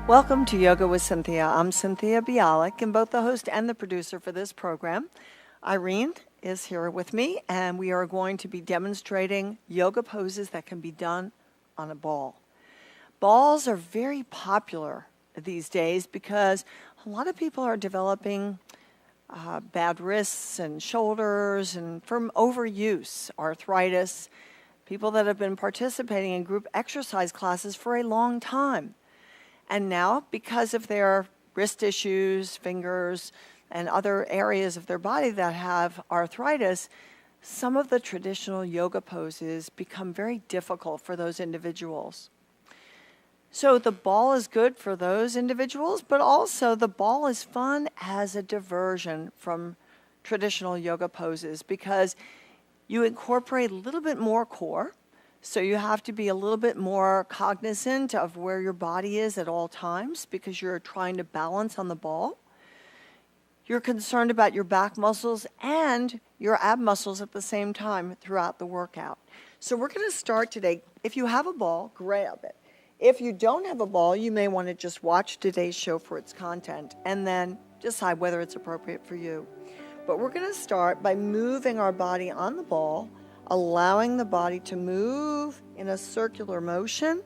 Welcome to Yoga with Cynthia. I'm Cynthia Bialik, and both the host and the producer for this program. Irene is here with me, and we are going to be demonstrating yoga poses that can be done on a ball. Balls are very popular these days because a lot of people are developing bad wrists and shoulders and from overuse, arthritis, people that have been participating in group exercise classes for a long time. And now, because of their wrist issues, fingers, and other areas of their body that have arthritis, some of the traditional yoga poses become very difficult for those individuals. So the ball is good for those individuals, but also the ball is fun as a diversion from traditional yoga poses because you incorporate a little bit more core. So you have to be a little bit more cognizant of where your body is at all times because you're trying to balance on the ball. You're concerned about your back muscles and your ab muscles at the same time throughout the workout. So we're going to start today. If you have a ball, grab it. If you don't have a ball, you may want to just watch today's show for its content and then decide whether it's appropriate for you. But we're going to start by moving our body on the ball, allowing the body to move in a circular motion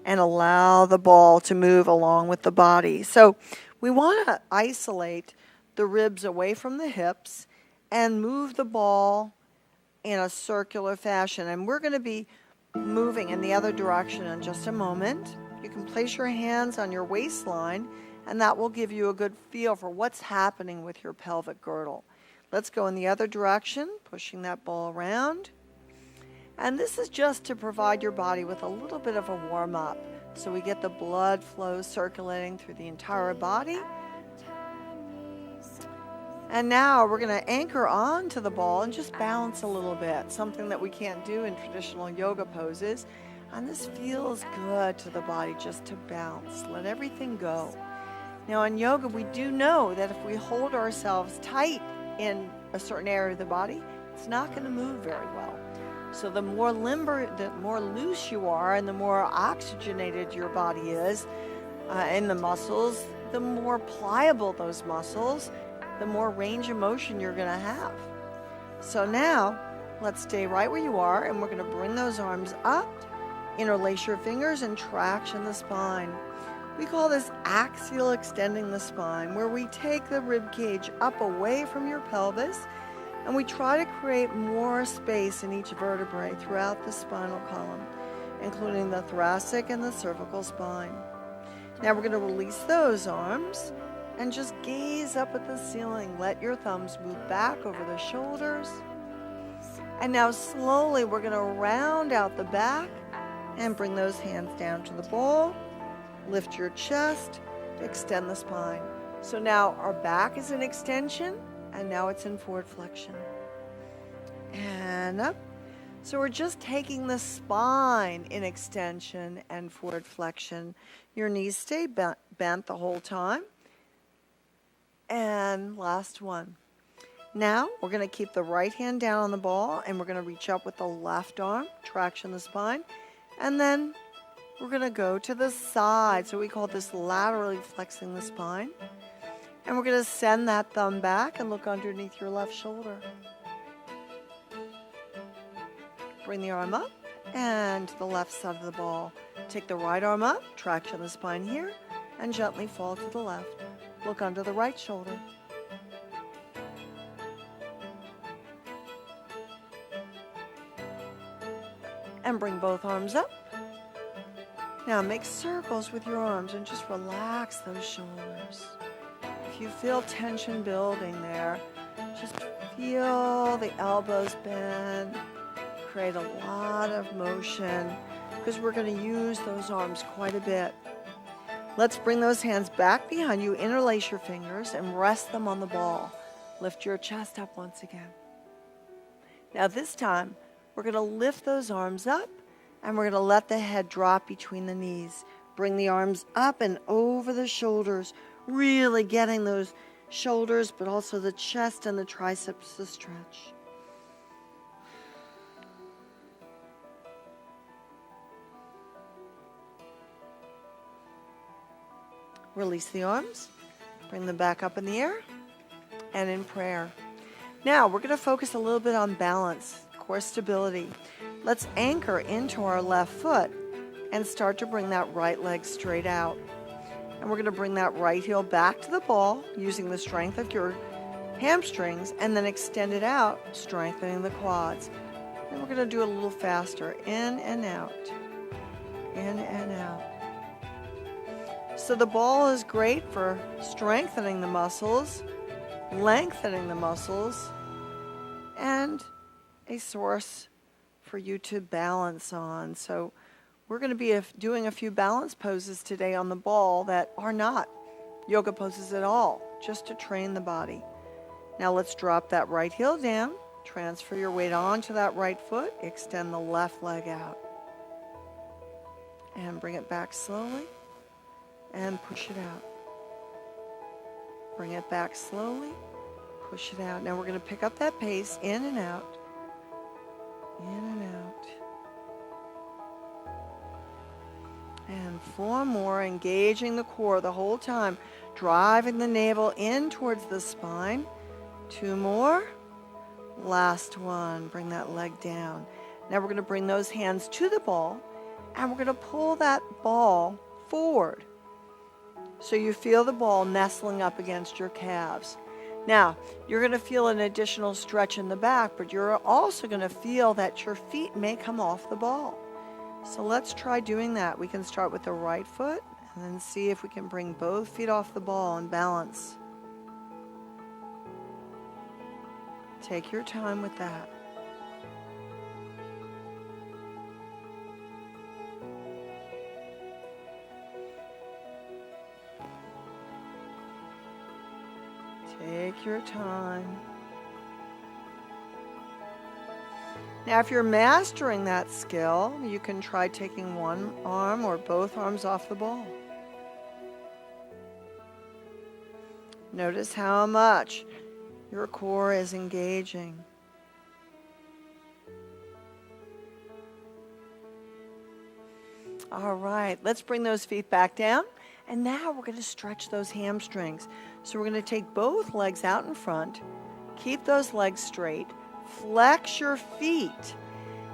and allow the ball to move along with the body. So we want to isolate the ribs away from the hips and move the ball in a circular fashion. And we're going to be moving in the other direction in just a moment. You can place your hands on your waistline, and that will give you a good feel for what's happening with your pelvic girdle. Let's go in the other direction, pushing that ball around. And this is just to provide your body with a little bit of a warm-up so we get the blood flow circulating through the entire body. And now we're going to anchor onto the ball and just balance a little bit, something that we can't do in traditional yoga poses. And this feels good to the body just to bounce. Let everything go. Now in yoga, we do know that if we hold ourselves tight in a certain area of the body, it's not going to move very well. So the more limber, the more loose you are and the more oxygenated your body is in the muscles, the more pliable those muscles, the more range of motion you're going to have. So now, let's stay right where you are, and we're going to bring those arms up, interlace your fingers, and traction the spine. We call this axial extending the spine, where we take the rib cage up away from your pelvis, and we try to create more space in each vertebrae throughout the spinal column, including the thoracic and the cervical spine. Now we're going to release those arms and just gaze up at the ceiling. Let your thumbs move back over the shoulders. And now slowly we're going to round out the back and bring those hands down to the ball. Lift your chest, extend the spine. So now our back is in extension, and now it's in forward flexion. And up. So we're just taking the spine in extension and forward flexion. Your knees stay bent the whole time. And last one. Now we're going to keep the right hand down on the ball, and we're going to reach up with the left arm, traction the spine, and then we're going to go to the side. So we call this laterally flexing the spine. And we're going to send that thumb back and look underneath your left shoulder. Bring the arm up and to the left side of the ball. Take the right arm up, traction the spine here, and gently fall to the left. Look under the right shoulder. And bring both arms up. Now make circles with your arms and just relax those shoulders. If you feel tension building there, just feel the elbows bend. Create a lot of motion because we're going to use those arms quite a bit. Let's bring those hands back behind you, interlace your fingers, and rest them on the ball. Lift your chest up once again. Now this time, we're going to lift those arms up, and we're going to let the head drop between the knees. Bring the arms up and over the shoulders, really getting those shoulders, but also the chest and the triceps to stretch. Release the arms, bring them back up in the air, and in prayer. Now, we're going to focus a little bit on balance, core stability. Let's anchor into our left foot and start to bring that right leg straight out. And we're going to bring that right heel back to the ball using the strength of your hamstrings, and then extend it out, strengthening the quads. And we're going to do it a little faster. In and out. In and out. So the ball is great for strengthening the muscles, lengthening the muscles, and a source for you to balance on. So we're going to be doing a few balance poses today on the ball that are not yoga poses at all, just to train the body. Now let's drop that right heel down, transfer your weight onto that right foot, extend the left leg out, and bring it back slowly, and push it out. Bring it back slowly, push it out. Now we're going to pick up that pace, in and out, in and out. And 4 more, engaging the core the whole time, driving the navel in towards the spine. 2 more. Last one. Bring that leg down. Now we're going to bring those hands to the ball, and we're going to pull that ball forward. So you feel the ball nestling up against your calves. Now, you're going to feel an additional stretch in the back, but you're also going to feel that your feet may come off the ball. So let's try doing that. We can start with the right foot and then see if we can bring both feet off the ball and balance. Take your time with that. Take your time. Now, if you're mastering that skill, you can try taking one arm or both arms off the ball. Notice how much your core is engaging. All right, let's bring those feet back down. And now we're going to stretch those hamstrings. So we're going to take both legs out in front, keep those legs straight, flex your feet,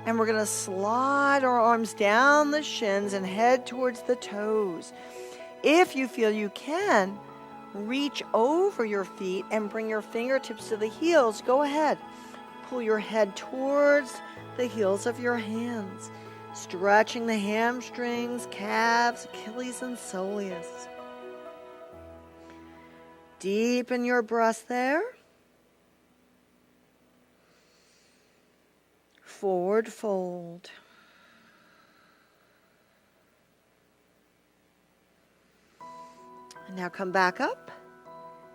and we're going to slide our arms down the shins and head towards the toes. If you feel you can, reach over your feet and bring your fingertips to the heels. Go ahead. Pull your head towards the heels of your hands, stretching the hamstrings, calves, Achilles, and soleus. Deepen your breath there. Forward fold. And now come back up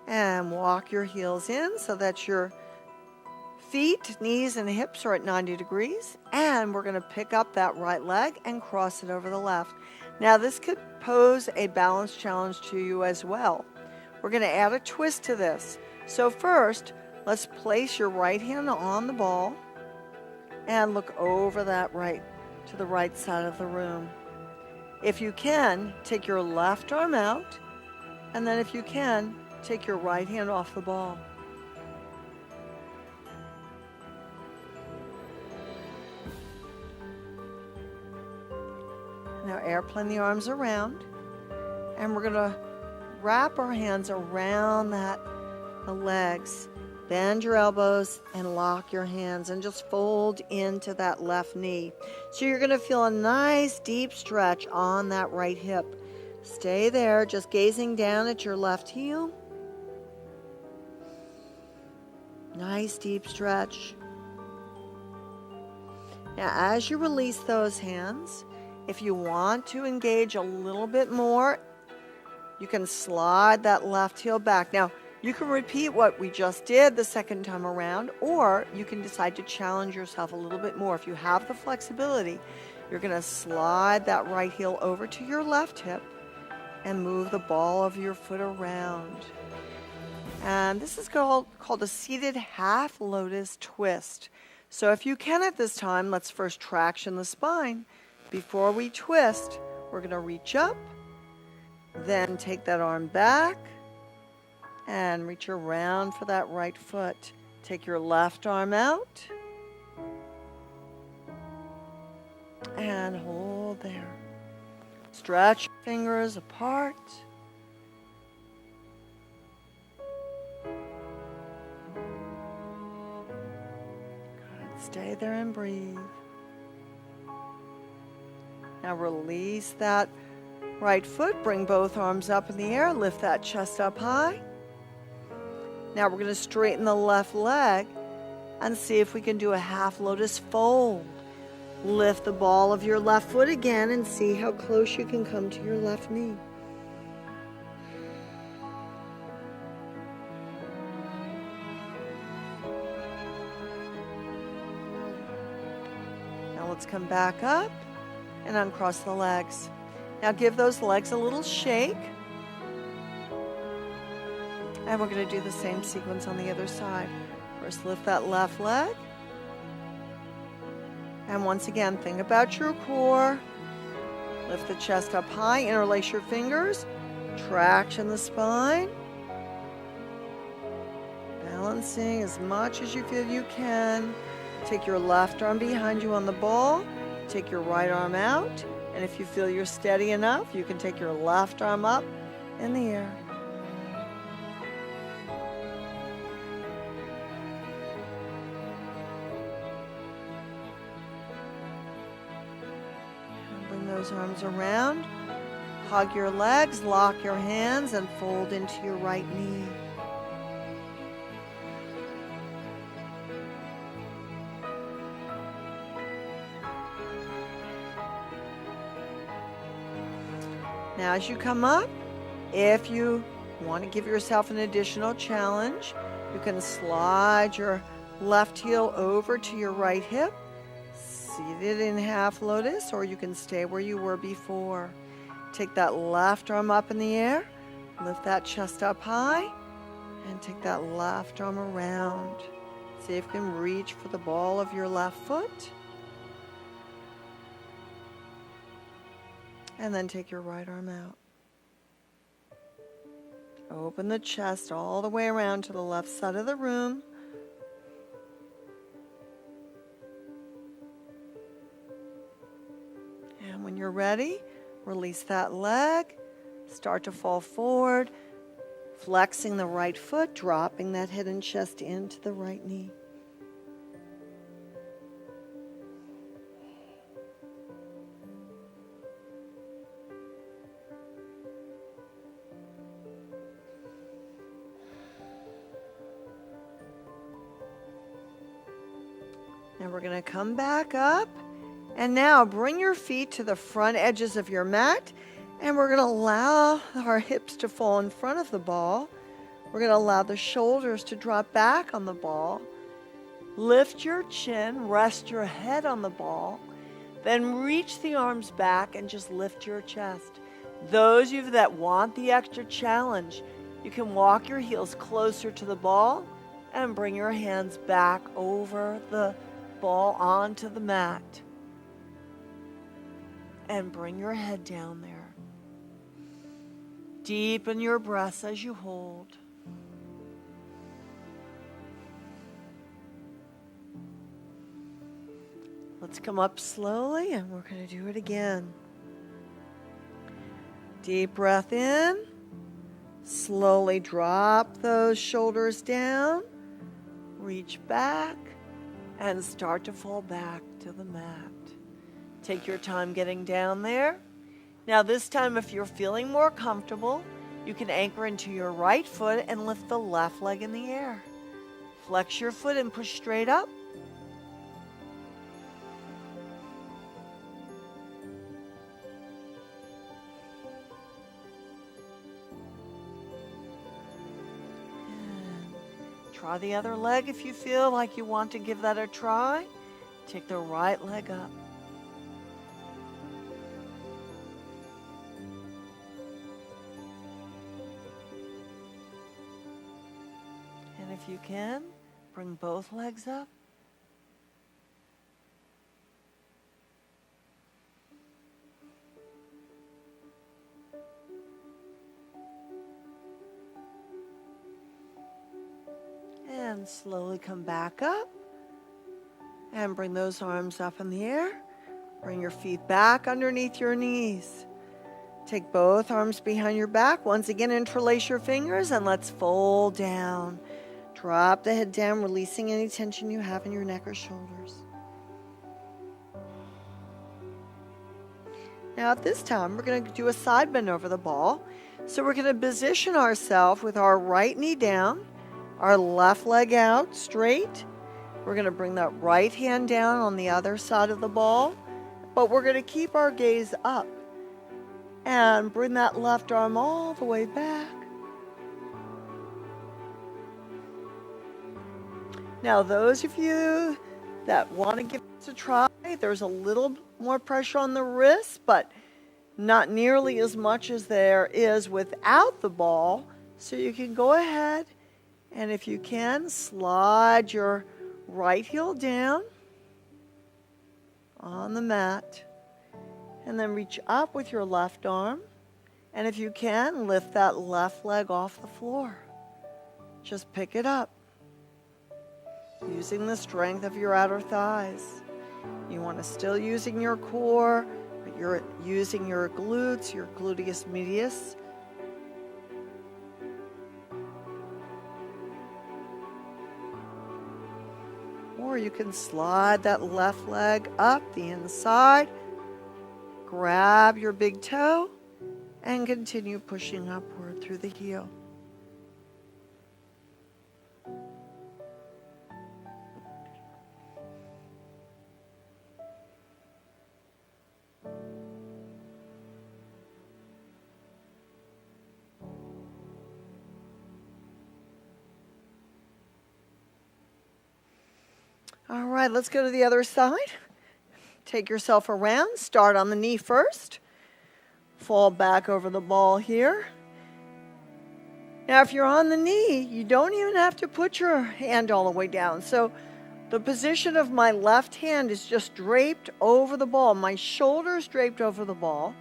and walk your heels in so that your feet, knees, and hips are at 90 degrees. And we're going to pick up that right leg and cross it over the left. Now this could pose a balance challenge to you as well. We're going to add a twist to this. So first, let's place your right hand on the ball and look over that right to the right side of the room. If you can, take your left arm out, and then if you can, take your right hand off the ball. Now airplane the arms around, and we're going to wrap our hands around the legs. Bend your elbows and lock your hands and just fold into that left knee. So you're going to feel a nice deep stretch on that right hip. Stay there, just gazing down at your left heel. Nice deep stretch. Now as you release those hands, if you want to engage a little bit more, you can slide that left heel back. Now, you can repeat what we just did the second time around, or you can decide to challenge yourself a little bit more. If you have the flexibility, you're going to slide that right heel over to your left hip and move the ball of your foot around. And this is called a seated half lotus twist. So if you can at this time, let's first traction the spine. Before we twist, we're going to reach up Then take that arm back and reach around for that right foot. Take your left arm out and hold there. Stretch your fingers apart. Good. Stay there and breathe. Now release that right foot. Bring both arms up in the air. Lift that chest up high. Now we're going to straighten the left leg and see if we can do a half lotus fold. Lift the ball of your left foot again and see how close you can come to your left knee. Now let's come back up and uncross the legs. Now give those legs a little shake. And we're going to do the same sequence on the other side. First, lift that left leg. And once again, think about your core. Lift the chest up high, interlace your fingers. Traction the spine. Balancing as much as you feel you can. Take your left arm behind you on the ball. Take your right arm out. And if you feel you're steady enough, you can take your left arm up in the air. Those arms around, hug your legs, lock your hands, and fold into your right knee. Now as you come up, if you want to give yourself an additional challenge, you can slide your left heel over to your right hip, seated in half lotus, or you can stay where you were before. Take that left arm up in the air, lift that chest up high, and take that left arm around. See if you can reach for the ball of your left foot. And then take your right arm out. Open the chest all the way around to the left side of the room. And when you're ready, release that leg. Start to fall forward, flexing the right foot, dropping that head and chest into the right knee. Now we're going to come back up. And now bring your feet to the front edges of your mat. And we're going to allow our hips to fall in front of the ball. We're going to allow the shoulders to drop back on the ball. Lift your chin, rest your head on the ball. Then reach the arms back and just lift your chest. Those of you that want the extra challenge, you can walk your heels closer to the ball and bring your hands back over the ball onto the mat. And bring your head down there. Deepen your breaths as you hold. Let's come up slowly and we're going to do it again. Deep breath in. Slowly drop those shoulders down. Reach back and start to fall back to the mat. Take your time getting down there. Now this time, if you're feeling more comfortable, you can anchor into your right foot and lift the left leg in the air. Flex your foot and push straight up. And try the other leg if you feel like you want to give that a try. Take the right leg up. If you can, bring both legs up. And slowly come back up. And bring those arms up in the air. Bring your feet back underneath your knees. Take both arms behind your back. Once again, interlace your fingers and let's fold down. Drop the head down, releasing any tension you have in your neck or shoulders. Now at this time, we're going to do a side bend over the ball. So we're going to position ourselves with our right knee down, our left leg out straight. We're going to bring that right hand down on the other side of the ball, but we're going to keep our gaze up and bring that left arm all the way back. Now, those of you that want to give this a try, there's a little more pressure on the wrist, but not nearly as much as there is without the ball. So you can go ahead and if you can, slide your right heel down on the mat and then reach up with your left arm. And if you can, lift that left leg off the floor. Just pick it up using the strength of your outer thighs. You want to still using your core, but you're using your glutes, your gluteus medius. Or you can slide that left leg up the inside, grab your big toe, and continue pushing upward through the heel. All right, let's go to the other side. Take yourself around. Start on the knee first. Fall back over the ball here. Now, if you're on the knee, you don't even have to put your hand all the way down. So the position of my left hand is just draped over the ball. My shoulder's draped over the ball.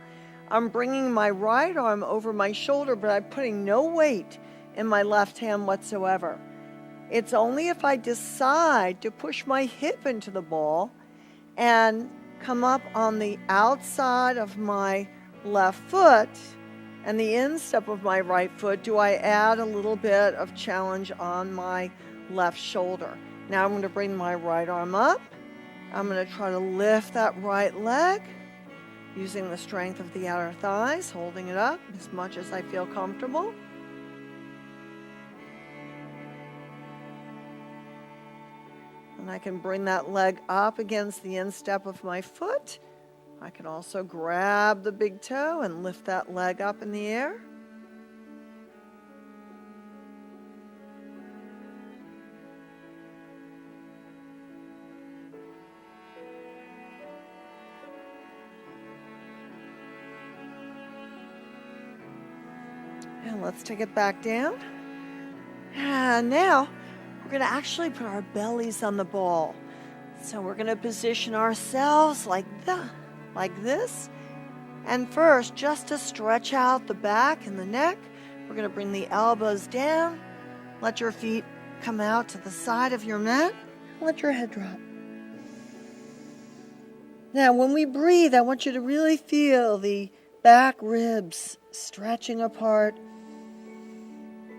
I'm bringing my right arm over my shoulder, but I'm putting no weight in my left hand whatsoever. It's only if I decide to push my hip into the ball and come up on the outside of my left foot and the instep of my right foot do I add a little bit of challenge on my left shoulder. Now I'm going to bring my right arm up. I'm going to try to lift that right leg using the strength of the outer thighs, holding it up as much as I feel comfortable. And I can bring that leg up against the instep of my foot. I can also grab the big toe and lift that leg up in the air. And let's take it back down. And now we're going to actually put our bellies on the ball. So we're going to position ourselves like this. And first, just to stretch out the back and the neck, we're going to bring the elbows down. Let your feet come out to the side of your mat. Let your head drop. Now, when we breathe, I want you to really feel the back ribs stretching apart.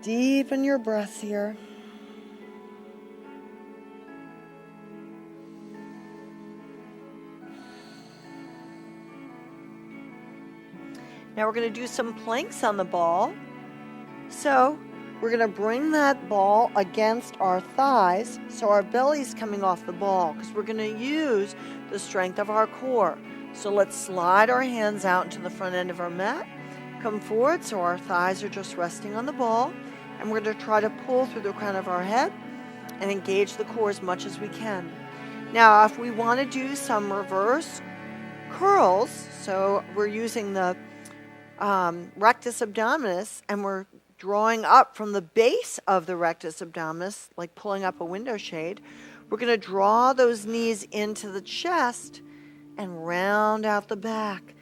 Deepen your breath here. Now we're going to do some planks on the ball. So we're going to bring that ball against our thighs so our belly's coming off the ball because we're going to use the strength of our core. So let's slide our hands out into the front end of our mat. Come forward so our thighs are just resting on the ball. And we're going to try to pull through the crown of our head and engage the core as much as we can. Now, if we want to do some reverse curls, so we're using the rectus abdominis, and we're drawing up from the base of the rectus abdominis, like pulling up a window shade. We're going to draw those knees into the chest and round out the back,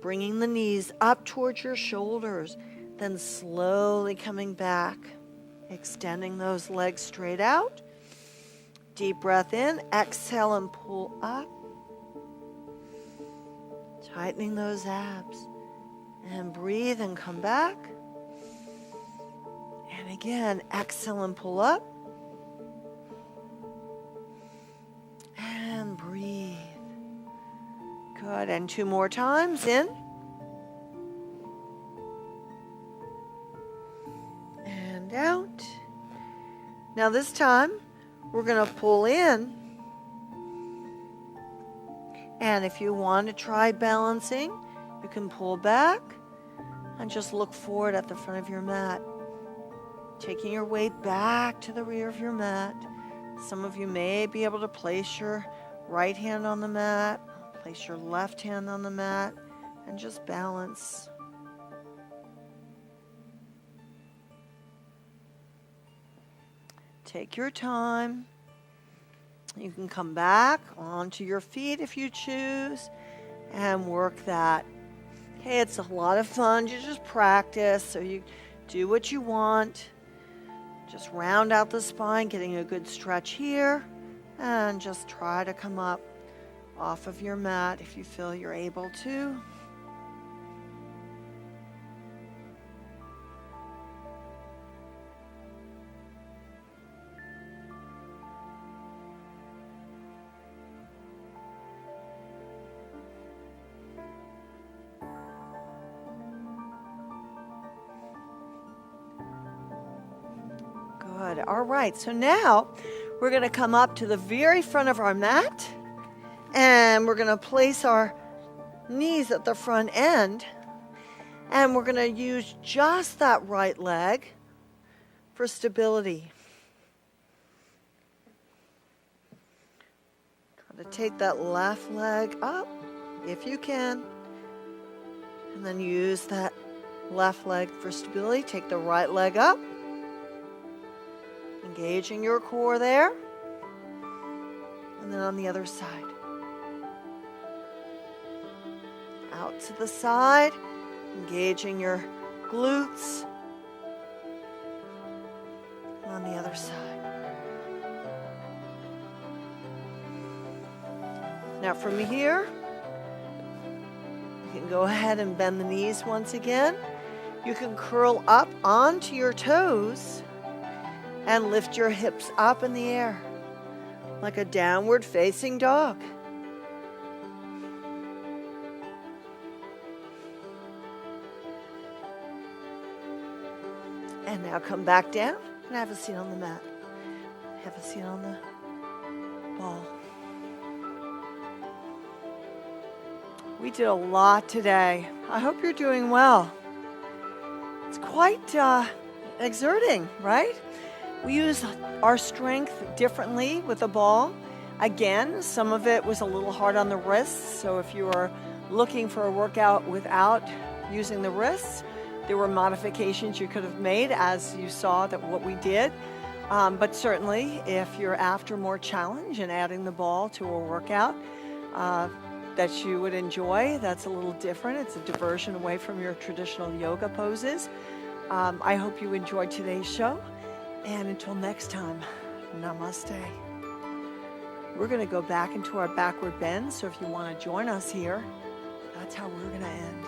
bringing the knees up towards your shoulders, then slowly coming back. Extending those legs straight out. Deep breath in. Exhale and pull up. Tightening those abs. And breathe and come back. And again, exhale and pull up. And breathe. Good. And 2 more times. In. And out. Now this time, we're going to pull in. And if you want to try balancing, you can pull back and just look forward at the front of your mat. Taking your weight back to the rear of your mat. Some of you may be able to place your right hand on the mat, place your left hand on the mat, and just balance. Take your time. You can come back onto your feet if you choose and work that. Okay, it's a lot of fun. You just practice, so you do what you want. Just round out the spine, getting a good stretch here, and just try to come up off of your mat if you feel you're able to. Good. All right, so now we're going to come up to the very front of our mat, and we're going to place our knees at the front end, and we're going to use just that right leg for stability. Try to take that left leg up if you can, and then use that left leg for stability. Take the right leg up. Engaging your core there. And then on the other side. Out to the side. Engaging your glutes. And on the other side. Now from here, you can go ahead and bend the knees once again. You can curl up onto your toes and lift your hips up in the air like a downward facing dog. And now come back down and have a seat on the mat. Have a seat on the ball. We did a lot today. I hope you're doing well. It's quite exerting, right? We use our strength differently with the ball. Again, some of it was a little hard on the wrists, so if you are looking for a workout without using the wrists, there were modifications you could have made as you saw that what we did. But certainly, if you're after more challenge and adding the ball to a workout that you would enjoy, that's a little different. It's a diversion away from your traditional yoga poses. I hope you enjoyed today's show. And until next time, namaste. We're going to go back into our backward bend, so if you want to join us here, that's how we're going to end.